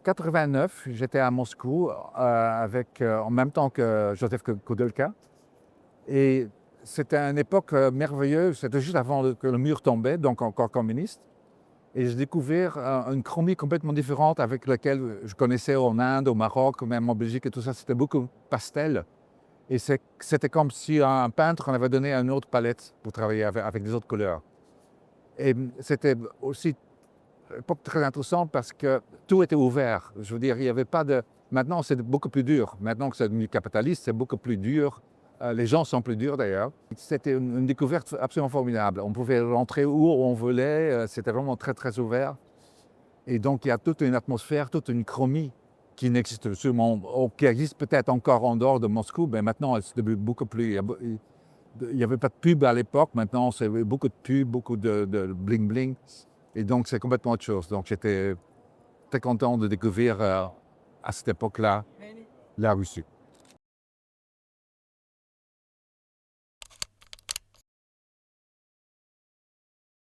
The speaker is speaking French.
89, j'étais à Moscou en même temps que Joseph Koudelka. Et c'était une époque merveilleuse. C'était juste avant que le mur tombait, donc encore communiste. Et j'ai découvert une chromie complètement différente avec laquelle je connaissais en Inde, au Maroc, même en Belgique et tout ça. C'était beaucoup pastel. Et c'était comme si un peintre en avait donné une autre palette pour travailler avec des autres couleurs. Et c'était aussi une époque très intéressante parce que tout était ouvert. Je veux dire, il n'y avait pas de... Maintenant, c'est beaucoup plus dur. Maintenant que c'est devenu capitaliste, c'est beaucoup plus dur. Les gens sont plus durs d'ailleurs. C'était une découverte absolument formidable. On pouvait rentrer où on voulait. C'était vraiment très, très ouvert. Et donc, il y a toute une atmosphère, toute une chromie qui n'existe sûrement, qui existe peut-être encore en dehors de Moscou, mais maintenant, c'est devenu beaucoup plus... Il n'y avait pas de pub à l'époque. Maintenant, c'est beaucoup de pubs, beaucoup de bling-bling. Et donc, c'est complètement autre chose. Donc, j'étais très content de découvrir à cette époque-là la Russie.